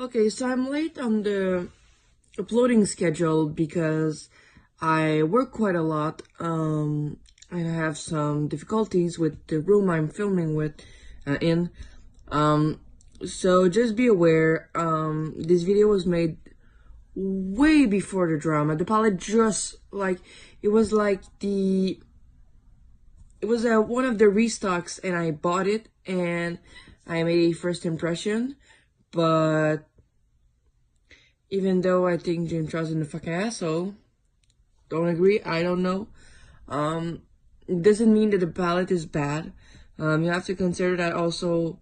Okay, so I'm late on the uploading schedule because I work quite a lot, and I have some difficulties with the room I'm filming in. So just be aware, this video was made way before the drama. The palette just, it was one of the restocks, and I bought it, and I made a first impression, but even though I think James Charles is a fucking asshole, don't agree, I don't know. It doesn't mean that the palette is bad. You have to consider that also.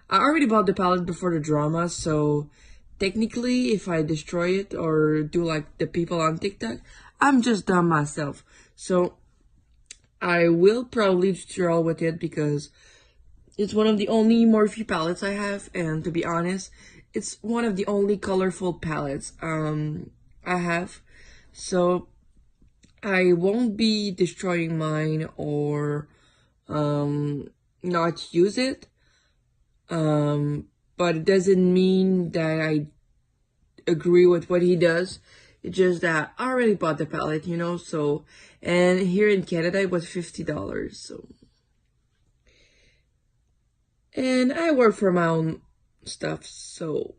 I already bought the palette before the drama, so technically, if I destroy it or do like the people on TikTok, I'm just dumb myself. So I will probably stroll with it because it's one of the only Morphe palettes I have, and to be honest, it's one of the only colorful palettes I have. So I won't be destroying mine or not use it. But it doesn't mean that I agree with what he does. It's just that I already bought the palette, so, and here in Canada it was $50, so. And I work for my own stuff, so,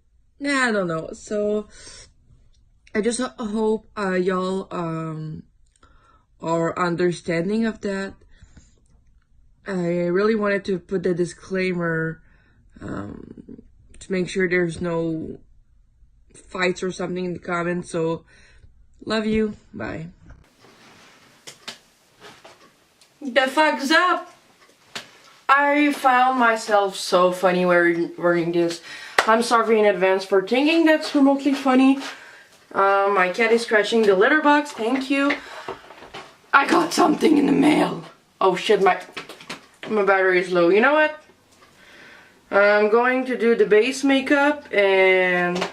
I don't know. So, I just hope y'all are understanding of that. I really wanted to put the disclaimer to make sure there's no fights or something in the comments. So, love you. Bye. The fuck's up? I found myself so funny wearing this. I'm sorry in advance for thinking that's remotely funny. My cat is scratching the litter box. Thank you. I got something in the mail. Oh shit, my battery is low. You know what? I'm going to do the base makeup and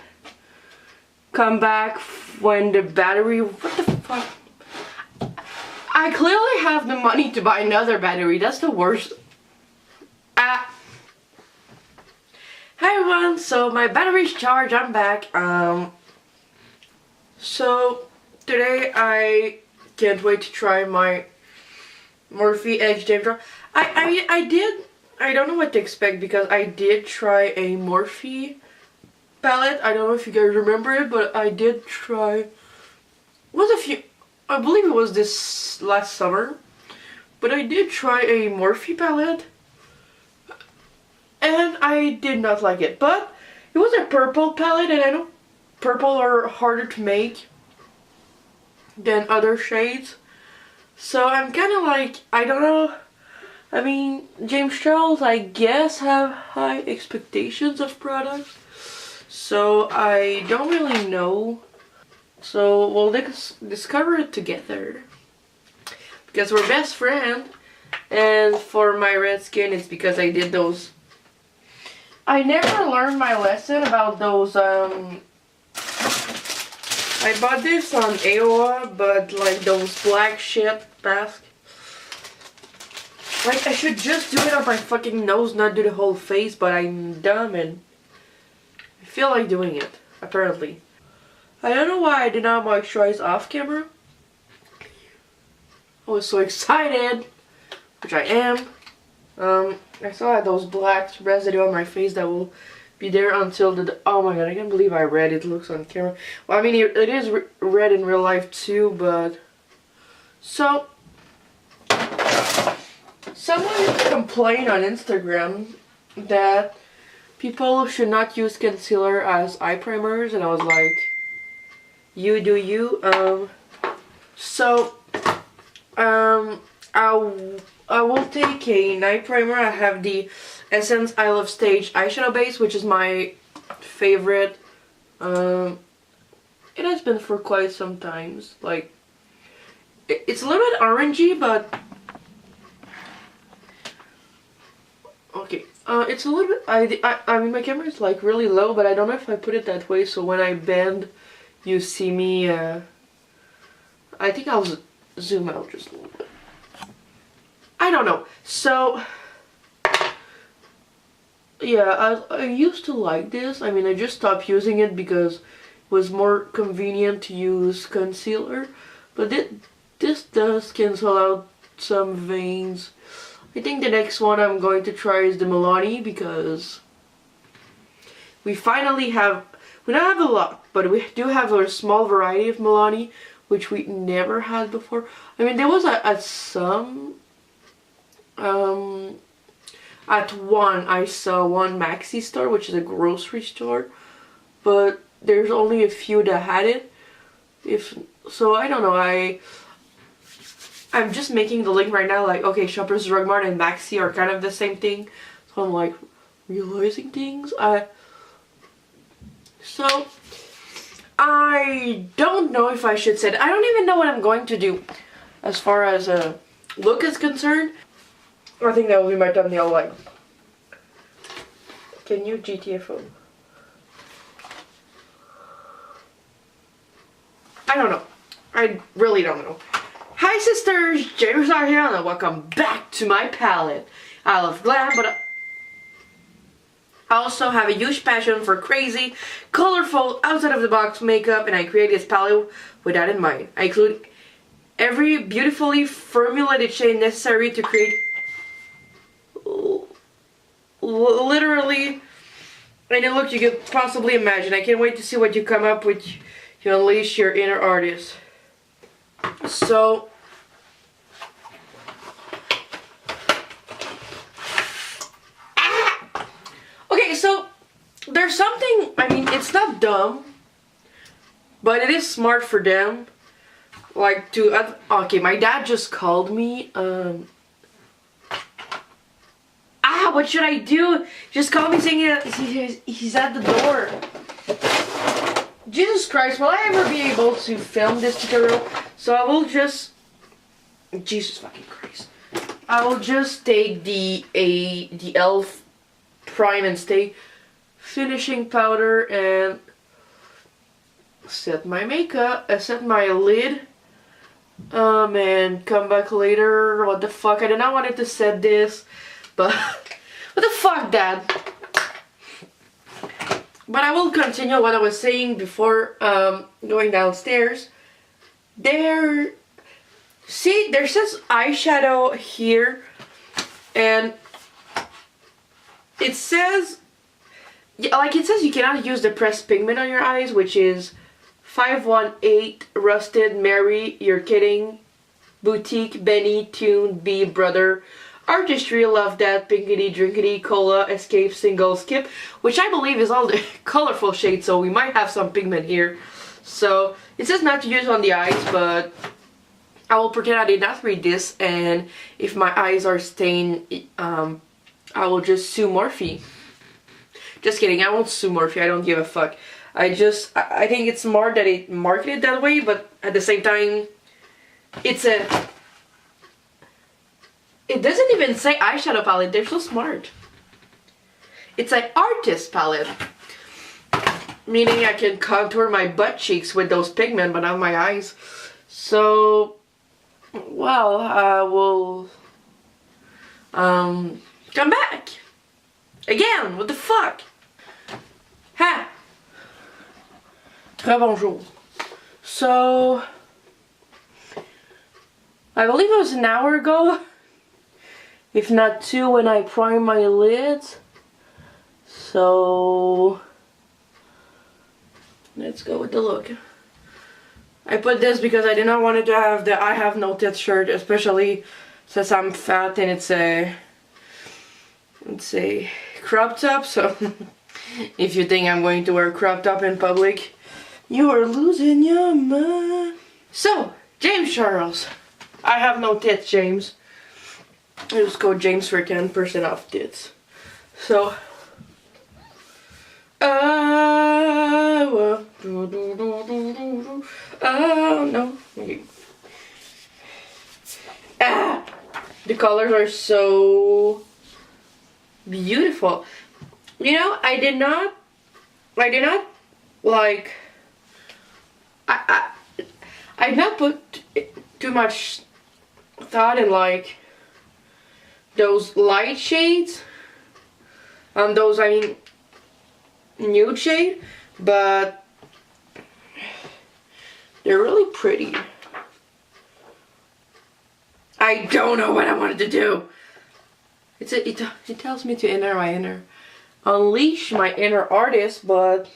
come back when the battery... What the fuck? I clearly have the money to buy another battery. That's the worst. Hi everyone, so my battery's charged. I'm back. So today I can't wait to try my Morphe X James Charles. I don't know what to expect because I did try a Morphe palette. I don't know if you guys remember it, but I did try. I believe it was this last summer, but I did try a Morphe palette, and I did not like it. But it was a purple palette, and I know purple are harder to make than other shades. So I'm kind of like, I don't know. I mean, James Charles, I guess, have high expectations of products. So I don't really know. So we'll discover it together. Because we're best friends. And for my red skin, it's because I did those. I never learned my lesson about those, I bought this on AOA, but like those black shit masks. Like, I should just do it on my fucking nose, not do the whole face, but I'm dumb and I feel like doing it, apparently. I don't know why I did not moisturize off camera. I was so excited, which I am. I still had those black residue on my face that will be there until oh my god, I can't believe I read it looks on camera. Well, I mean, it is red in real life too, but... So... Someone complained on Instagram that people should not use concealer as eye primers, and I was like, you do you. I will take a night primer. I have the Essence I Love Stage eyeshadow base, which is my favorite. It has been for quite some times. Like, it's a little bit orangey, but okay. It's a little bit. I mean, my camera is like really low, but I don't know if I put it that way. So when I bend, you see me. I think I'll zoom out just a little bit. I don't know. So Yeah, I used to like this. I mean, I just stopped using it because it was more convenient to use concealer. But this does cancel out some veins. I think the next one I'm going to try is the Milani because we finally have, we don't have a lot, but we do have a small variety of Milani, which we never had before. I mean, there was at some, at one, I saw one Maxi store, which is a grocery store, but there's only a few that had it. So I don't know, I'm just making the link right now, like, okay, Shoppers Drug Mart and Maxi are kind of the same thing. So I'm like realizing things. So I don't know if I should say that. I don't even know what I'm going to do as far as look is concerned. I think that will be my thumbnail. Like, can you GTFO? I don't know. I really don't know. Hi sisters, James are here and welcome back to my palette. I love glam, but I also have a huge passion for crazy, colorful, outside of the box makeup, and I create this palette with that in mind. I include every beautifully formulated shade necessary to create literally any look you could possibly imagine. I can't wait to see what you come up with. You unleash your inner artist. So okay, so there's something, I mean, it's not dumb, but it is smart for them, like to okay, my dad just called me. What should I do? Just called me saying he's at the door. Jesus Christ, will I ever be able to film this tutorial? So I will just, Jesus fucking Christ, I will just take the e.l.f. Prime and Stay finishing powder and set my makeup, set my lid, and come back later. What the fuck, I did not want to set this, but what the fuck, Dad? But I will continue what I was saying before going downstairs. There says eyeshadow here, and it says, like it says you cannot use the pressed pigment on your eyes, which is 518 Rusted, Mary, You're Kidding, Boutique, Benny, Tune, B, Brother, Artistry, Love That, Pinkity, Drinkity, Cola, Escape, Single, Skip, which I believe is all the colorful shades, so we might have some pigment here. So it says not to use on the eyes, but I will pretend I did not read this, and if my eyes are stained, I will just sue Morphe. Just kidding, I won't sue Morphe, I don't give a fuck. I think it's smart that it marketed that way, but at the same time, it doesn't even say eyeshadow palette, they're so smart. It's an artist palette. Meaning I can contour my butt cheeks with those pigment, but not my eyes. So, well, I will come back. Again, what the fuck? Ha! Très bonjour. So, I believe it was an hour ago, if not 2, when I primed my lids. So let's go with the look. I put this because I did not want it to have the I have no tits shirt, especially since I'm fat and it's a crop top. So if you think I'm going to wear a crop top in public, you are losing your mind. So, James Charles. I have no tits, James. Use code James for 10% off tits. So, oh no. Okay. The colors are so beautiful. You know, I did not like, I did not put too much thought in like those light shades. Those, I mean, nude shade, but they're really pretty. I don't know what I wanted to do. It tells me to unleash my inner artist, but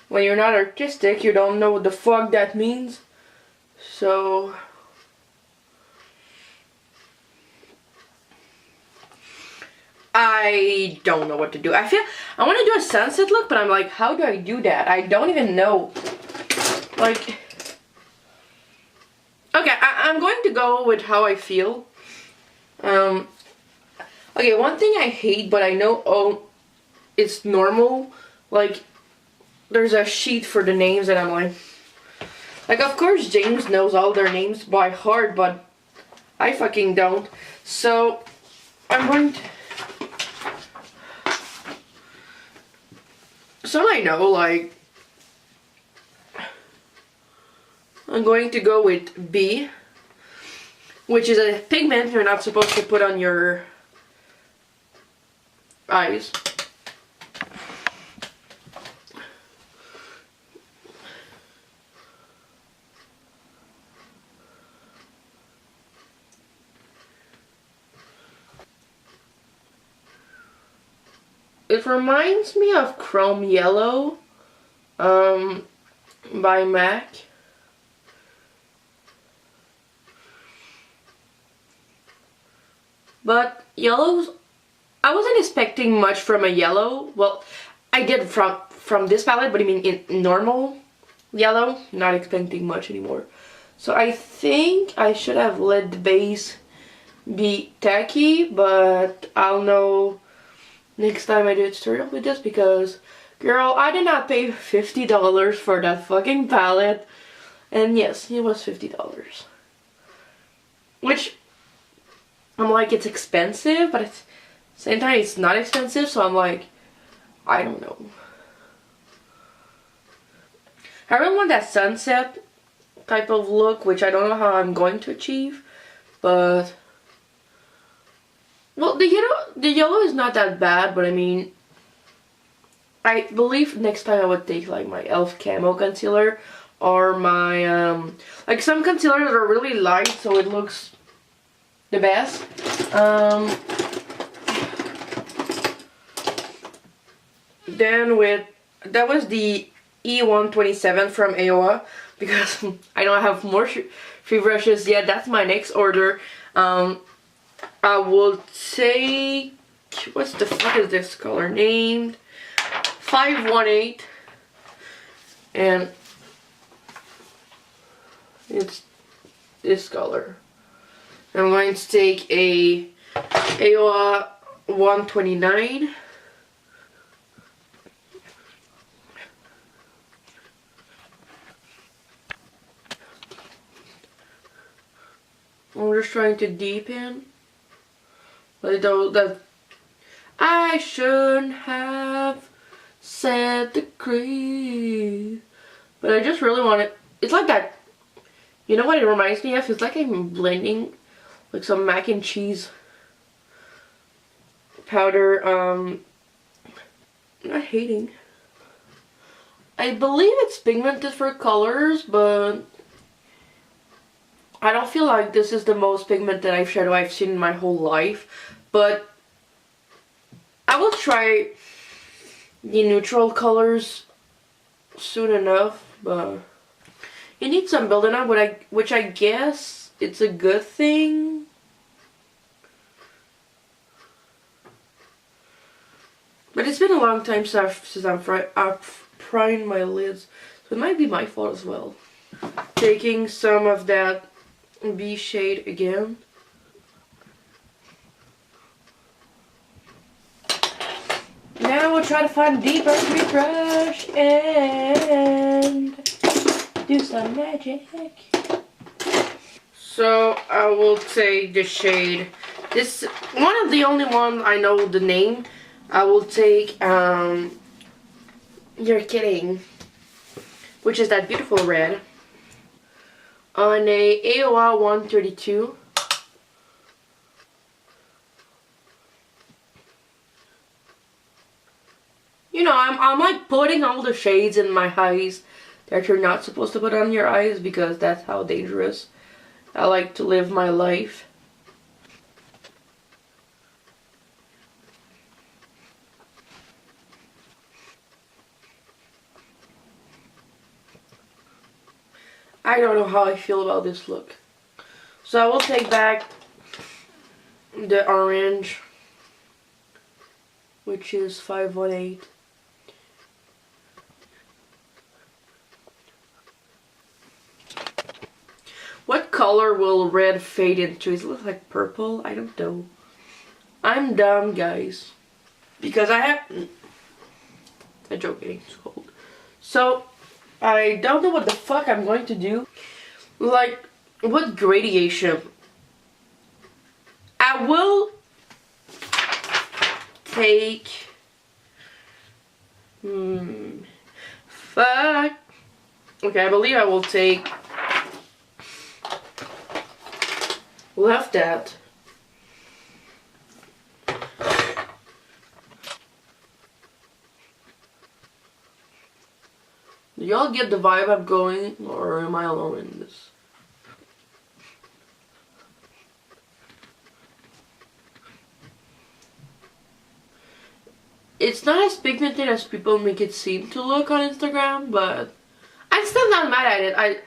when you're not artistic, you don't know what the fuck that means. So I don't know what to do. I want to do a sunset look, but I'm like, how do I do that? I don't even know. Like, okay, I'm going to go with how I feel. Okay, one thing I hate, but I know it's normal. Like, there's a sheet for the names, and I'm like, of course James knows all their names by heart, but I fucking don't. So I'm going to. So I know, like, I'm going to go with B, which is a pigment you're not supposed to put on your eyes. It reminds me of Chrome Yellow by MAC. But yellows, I wasn't expecting much from a yellow. Well, I did from this palette, but I mean in normal yellow, not expecting much anymore. So I think I should have let the base be tacky, but I'll know next time I do a tutorial with this, because girl, I did not pay $50 for that fucking palette. And yes, it was $50. Which, I'm like, it's expensive, but at the same time it's not expensive, so I'm like, I don't know. I really want that sunset type of look, which I don't know how I'm going to achieve, but well, the yellow is not that bad, but I mean, I believe next time I would take like my e.l.f. Camo concealer, or my like some concealers that are really light, so it looks the best. Then that was the E127 from AOA, because I don't have more free brushes yet. That's my next order. I will take, what's the fuck is this color named? 518, and it's this color. I'm going to take a AOA 129. I'm just trying to deepen. Like that I shouldn't have said the crease, but I just really want it. It's like that. You know what it reminds me of? It's like I'm blending like some mac and cheese powder. I'm not hating. I believe it's pigmented for colors, but I don't feel like this is the most pigmented eyeshadow I've seen in my whole life, but I will try the neutral colors soon enough. But it needs some building up, which I guess it's a good thing. But it's been a long time since I've primed my lids, so it might be my fault as well. Taking some of that B shade again. Now we'll try to find a deeper brush and do some magic. So I will take the shade. This one of the only one I know the name. I will take You're Kidding, which is that beautiful red, on a AOA 132. I'm like putting all the shades in my eyes that you're not supposed to put on your eyes because that's how dangerous I like to live my life. I don't know how I feel about this look. So I will take back the orange, which is 518. What color will red fade into? Does it look like purple? I don't know. I'm dumb, guys. Because I have... I'm joking, it's cold. So, I don't know what the fuck I'm going to do. Like, what gradation? I will take... Fuck. Okay, I believe I will take... Left that. Do y'all get the vibe I'm going, or am I alone in this? It's not as pigmented as people make it seem to look on Instagram, but I'm still not mad at it.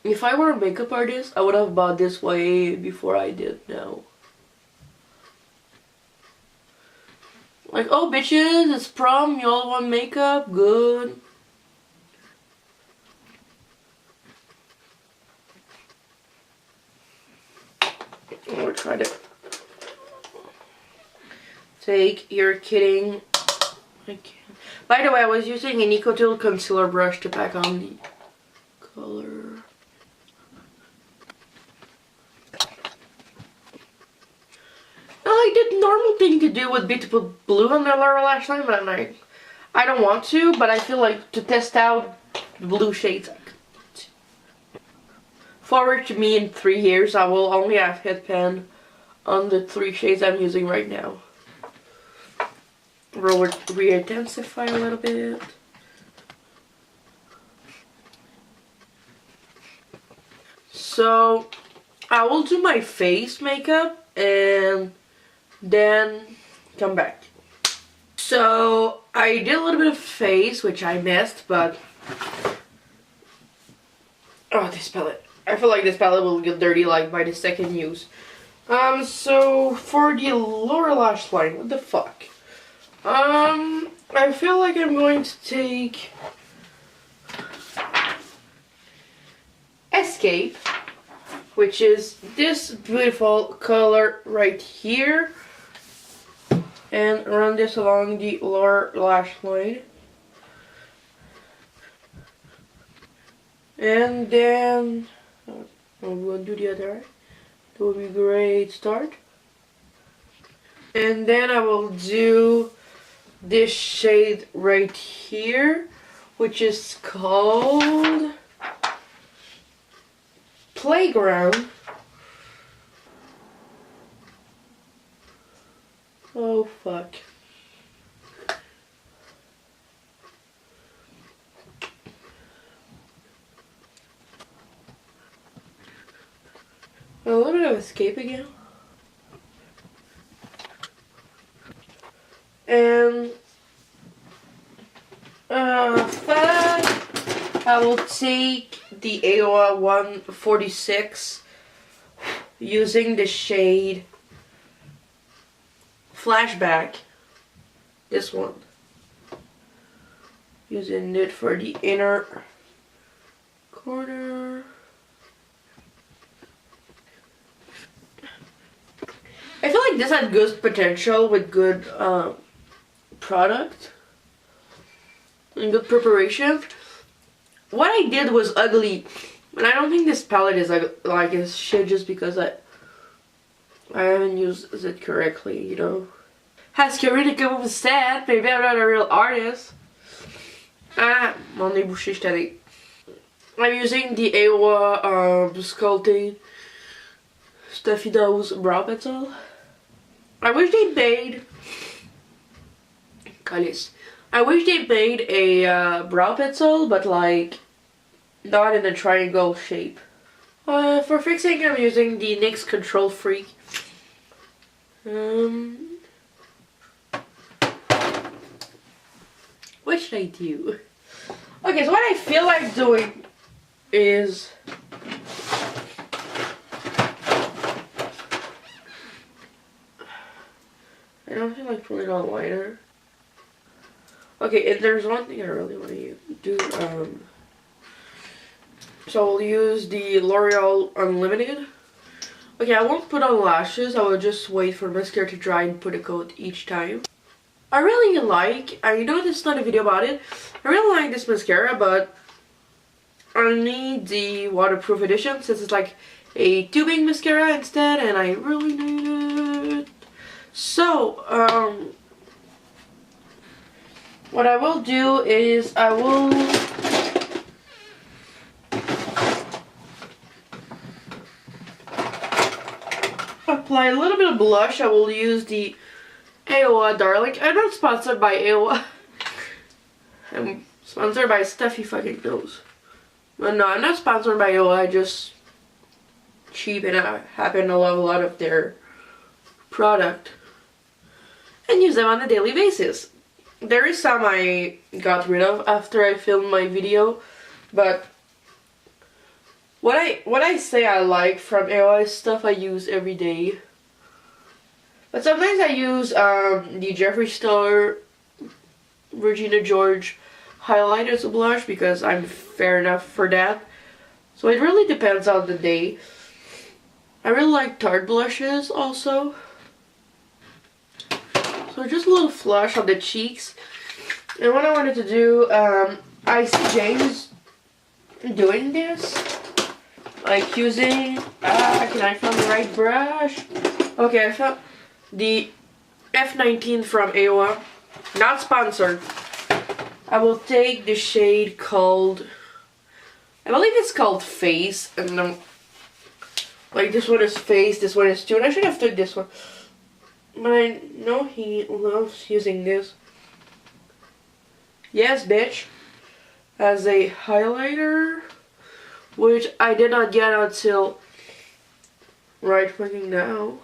If I were a makeup artist, I would have bought this way before I did now. Like, oh bitches, it's prom, y'all want makeup? Good. We'll try to take, you're kidding. I can't. By the way, I was using an Eco concealer brush to pack on the color. Like, the normal thing to do would be to put blue on the lower lash line, but I don't want to, but I feel like to test out the blue shades. Forward to me in 3 years, I will only have head pan on the 3 shades I'm using right now. We'll re-intensify a little bit. So, I will do my face makeup and then come back. So I did a little bit of face, which I missed, but oh, this palette. I feel like this palette will get dirty like by the second use. So for the lower lash line, what the fuck? I feel like I'm going to take Escape, which is this beautiful color right here, and run this along the lower lash line. And then we'll do the other eye. That would be a great start. And then I will do this shade right here, which is called Playground. Oh fuck. A little bit of Escape again. And fuck, I will take the AOA 146 using the shade Flashback. This one. Using it for the inner corner. I feel like this had good potential with good product and good preparation. What I did was ugly, and I don't think this palette is like as shit just because I haven't used it correctly, you know. Has Karina come up with sad? Maybe I'm not a real artist. Mon nez bouché, je t'allais. I'm using the AOA Sculpting Stuffy Nose Brow Pencil. I wish they made Calice. I wish they made a brow pencil, but like not in a triangle shape. For fixing, I'm using the NYX Control Freak. What should I do? Okay, so what I feel like doing is I don't feel like putting on liner. Okay, and there's one thing I really want to do. So I'll use the L'Oreal Unlimited. Okay, I won't put on lashes. I will just wait for mascara to dry and put a coat each time. I really like, I know this is not a video about it, I really like this mascara, but I need the waterproof edition since it's like a tubing mascara instead, and I really need it. So, what I will do is I will apply a little bit of blush. I will use the AOA Darling. I'm not sponsored by AOA. I'm sponsored by Stuffy fucking Nose. But no, I'm not sponsored by AOA. I just cheap and I happen to love a lot of their product and use them on a daily basis. There is some I got rid of after I filmed my video, but what I say I like from AOA is stuff I use every day. But sometimes I use the Jeffree Star Regina George highlight as a blush because I'm fair enough for that. So it really depends on the day. I really like Tarte blushes also. So just a little flush on the cheeks. And what I wanted to do, I see James doing this. Like using, can I find the right brush? Okay, I found the F19 from AOA. Not sponsored. I will take the shade called, I believe it's called Face. And like this one is Face, this one is Tune. I should have took this one. But I know he loves using this. Yes, bitch. As a highlighter, which I did not get until right fucking now.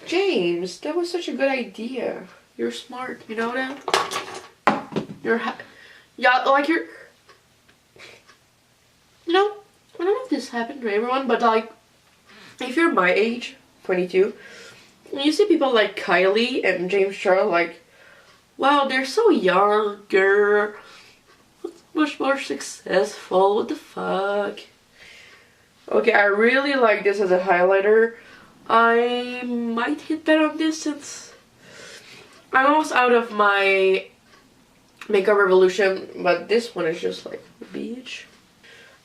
James, that was such a good idea. You're smart, you know that? Yeah, like you're... You know, I don't know if this happened to everyone, but like, if you're my age, 22, and you see people like Kylie and James Charles, like, wow, they're so younger, much more successful, what the fuck? Okay, I really like this as a highlighter. I might hit bet on this since I'm almost out of my Makeup Revolution, but this one is just like, bitch.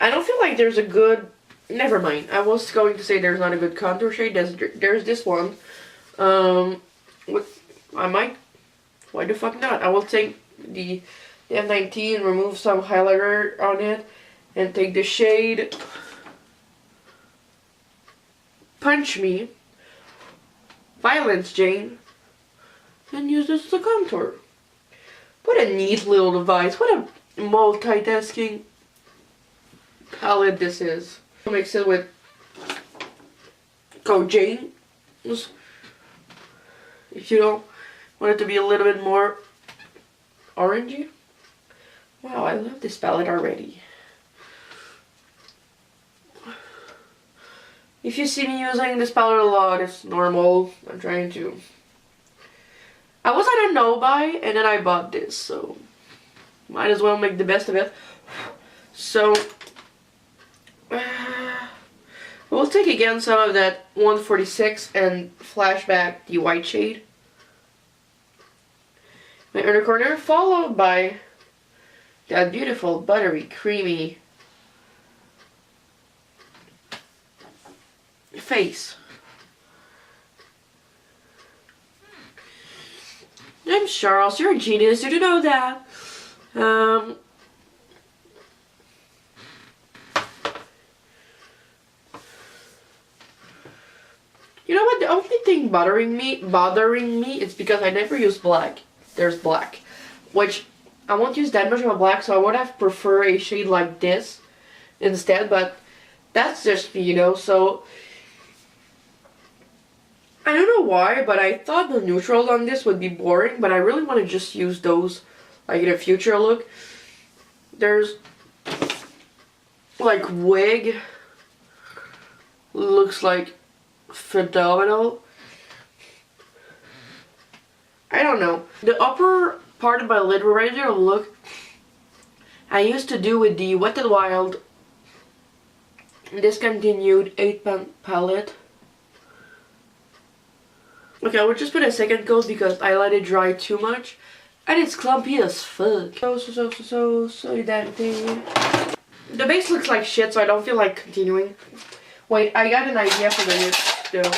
I don't feel like there's a good, never mind. I was going to say there's not a good contour shade. There's this one. I might, why the fuck not? I will take the F19, remove some highlighter on it, and take the shade Punch Me, Violence Jane, and use this as a contour. What a neat little device. What a multitasking palette this is. I'll mix it with Go Jane. If you don't want it to be a little bit more orangey. Wow, I love this palette already. If you see me using this palette a lot, it's normal. I'm trying to. I was at a no-buy and then I bought this, so might as well make the best of it. So we'll take again some of that 146 and flashback the white shade. My inner corner, followed by that beautiful buttery, creamy face. I'm Charles, you're a genius, you know that. You know what? The only thing bothering me is because I never use black. There's black, which I won't use that much of a black, so I would have preferred a shade like this instead. But that's just me, you know. So I don't know why, but I thought the neutral on this would be boring. But I really want to just use those, like in a future look. There's like wig. Looks like phenomenal. I don't know. The upper part of my lid right there, look, I used to do with the Wet n Wild discontinued 8-pan palette. Okay, I will just put a second coat because I let it dry too much. And it's clumpy as fuck. So that thing. The base looks like shit, so I don't feel like continuing. Wait, I got an idea for the next though.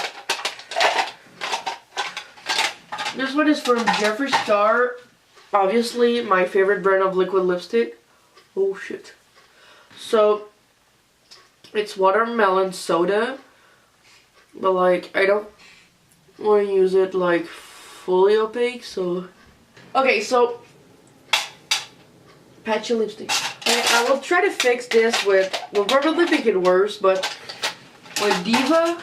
This one is from Jeffree Star. Obviously, my favorite brand of liquid lipstick. Oh shit. So, it's watermelon soda. But like, I don't want to use it like fully opaque, so... Okay, so... patchy lipstick. I will try to fix this with... we'll probably make it worse, but... with Diva.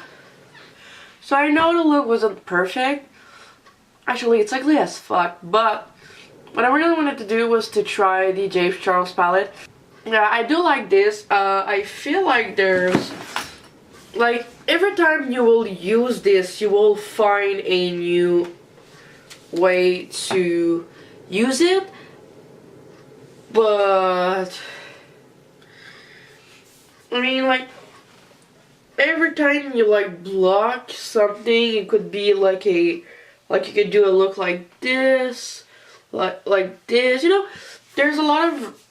So I know the look wasn't perfect. Actually, it's ugly as fuck, but what I really wanted to do was to try the James Charles palette. Yeah, I do like this. I feel like there's like every time you will use this, you will find a new way to use it. But I mean, like every time you like block something, it could be like a you could do a look like this, like this, you know. There's a lot of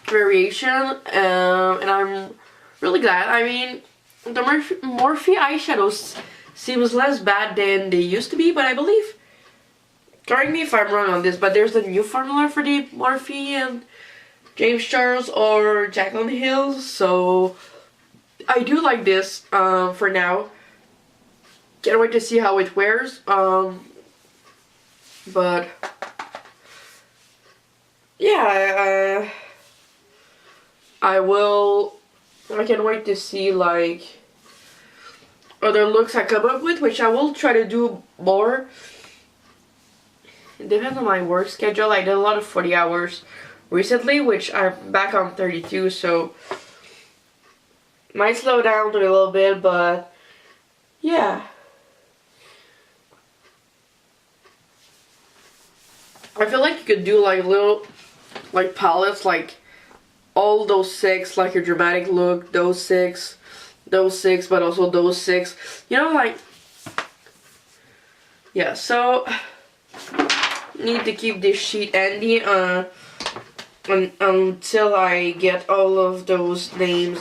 variation, and I'm really glad. I mean, the Morphe eyeshadows seems less bad than they used to be, but I believe, correct me if I'm wrong on this, but there's a new formula for the Morphe and James Charles or Jaclyn Hill, so I do like this for now. Can't wait to see how it wears. But yeah, I can't wait to see like other looks I come up with, which I will try to do more. It depends on my work schedule. I did a lot of 40 hours recently, which I'm back on 32, so might slow down a little bit, but yeah. I feel like you could do like little like palettes, like all those 6, like your dramatic look, those 6, but also those 6. You know, like, yeah, so need to keep this sheet handy until I get all of those names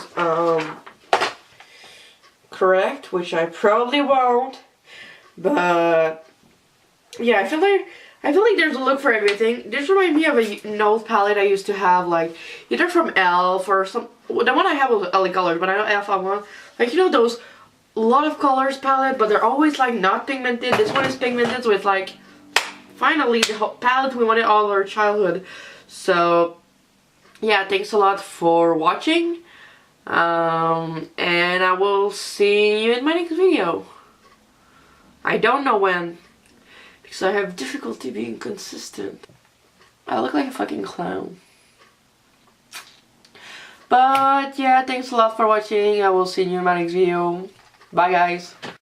correct, which I probably won't. But yeah, I feel like there's a look for everything. This reminds me of an old palette I used to have, like either from e.l.f. or some. The one I have was LA Colors, but I know e.l.f. I want, like, you know, those a lot of colors palette, but they're always like not pigmented. This one is pigmented, so it's like finally the whole palette we wanted all our childhood. So yeah, thanks a lot for watching, and I will see you in my next video. I don't know when, because I have difficulty being consistent. I look like a fucking clown. But yeah, thanks a lot for watching. I will see you in my next video. Bye guys.